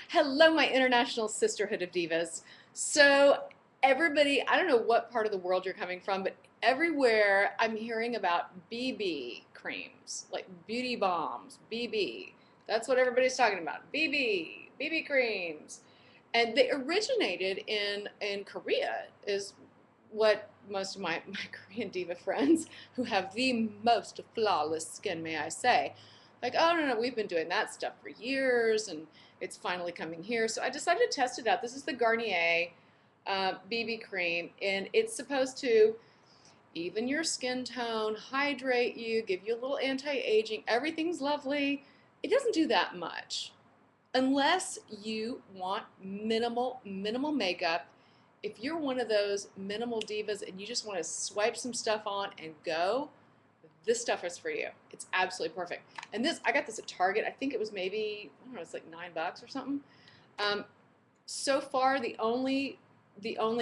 Hello, my international sisterhood of divas. So, everybody, I don't know what part of the world you're coming from, but everywhere I'm hearing about BB creams, like beauty bombs, BB. That's what everybody's talking about. BB creams. And they originated in Korea, is what most of my Korean diva friends who have the most flawless skin, may I say, like, oh no, we've been doing that stuff for years and it's finally coming here. So I decided to test it out. This is the Garnier BB cream, and it's supposed to even your skin tone, hydrate you, give you a little anti-aging. Everything's lovely. It doesn't do that much unless you want minimal makeup. If you're one of those minimal divas and you just want to swipe some stuff on and go, this stuff is for you. It's absolutely perfect. And this, I got this at Target. I think it was maybe, I don't know, it's like $9 or something. Um, so far, the only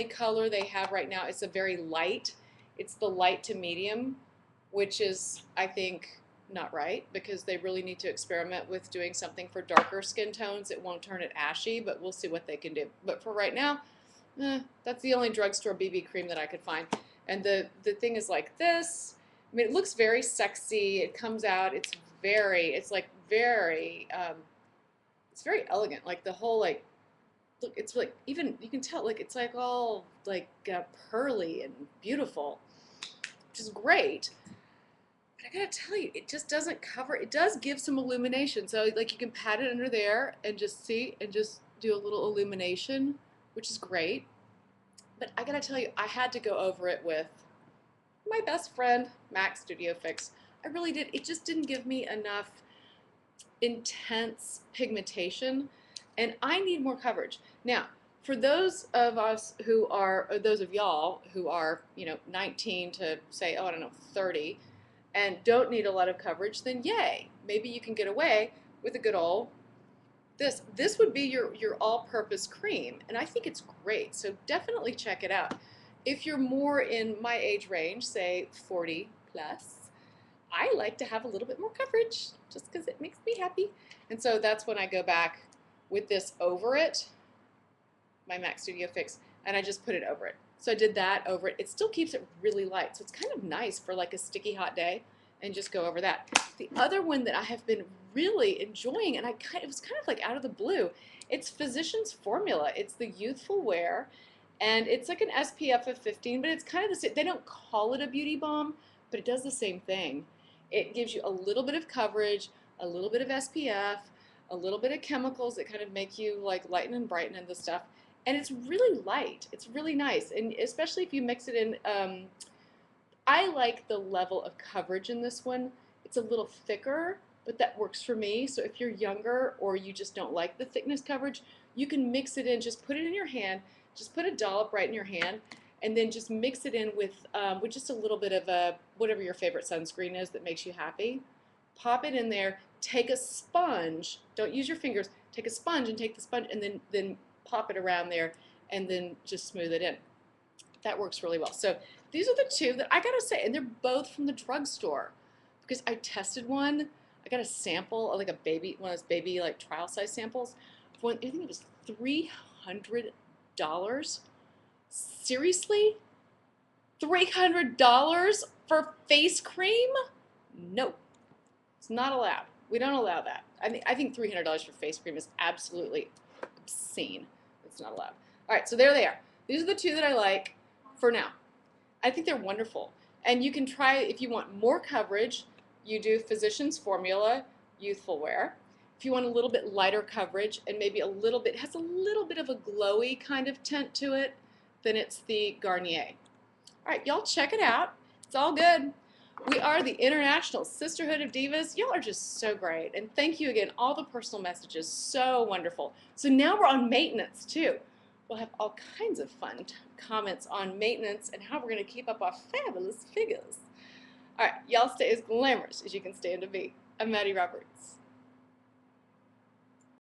color they have right now is a very light. It's the light to medium, which is, I think, not right, because they really need to experiment with doing something for darker skin tones. It won't turn it ashy, but we'll see what they can do. But for right now, that's the only drugstore BB cream that I could find. And the thing is like this. I mean, it looks very sexy. It comes out. It's very elegant. Like the whole like, look, it's like even you can tell like it's like all like pearly and beautiful, which is great. But I gotta tell you, it just doesn't cover. It does give some illumination. So like you can pat it under there and just see and just do a little illumination, which is great. But I gotta tell you, I had to go over it with my best friend, Mac Studio Fix. I really did. It just didn't give me enough intense pigmentation, and I need more coverage. Now, for those of us who are, or those of y'all who are, 19 to say, oh, I don't know, 30, and don't need a lot of coverage, then yay, maybe you can get away with a good old this. This would be your all-purpose cream, and I think it's great. So definitely check it out. If you're more in my age range, say 40 plus, I like to have a little bit more coverage just because it makes me happy. And so that's when I go back with this over it, my Mac Studio Fix, and I just put it over it. So I did that over it. It still keeps it really light, so it's kind of nice for like a sticky hot day, and just go over that. The other one that I have been really enjoying, and it was kind of like out of the blue, it's Physicians Formula. It's the Youthful Wear, and it's like an SPF of 15, but it's kind of the same. They don't call it a beauty balm, but it does the same thing. It gives you a little bit of coverage, a little bit of SPF, a little bit of chemicals that kind of make you like lighten and brighten and the stuff. And it's really light. It's really nice, and especially if you mix it in. I like the level of coverage in this one. It's a little thicker, but that works for me. So if you're younger or you just don't like the thickness coverage, you can mix it in. Just put it in your hand. Just put a dollop right in your hand, and then just mix it in with just a little bit of whatever your favorite sunscreen is that makes you happy. Pop it in there. Take a sponge. Don't use your fingers. Take a sponge and take the sponge and then pop it around there and then just smooth it in. That works really well. So these are the two that I gotta say, and they're both from the drugstore because I tested one. I got a sample, like one of those baby like trial size samples. I think it was $300. Seriously? $300 for face cream? No, it's not allowed. We don't allow that. I think $300 for face cream is absolutely obscene. It's not allowed. All right, so there they are. These are the two that I like for now. I think they're wonderful. And you can try, if you want more coverage, you do Physicians Formula Youthful Wear. If you want a little bit lighter coverage and maybe has a little bit of a glowy kind of tint to it, then it's the Garnier. All right, y'all check it out. It's all good. We are the International Sisterhood of Divas. Y'all are just so great. And thank you again. All the personal messages, so wonderful. So now we're on maintenance too. We'll have all kinds of fun comments on maintenance and how we're going to keep up our fabulous figures. All right, y'all stay as glamorous as you can stand to be. I'm Maddie Roberts.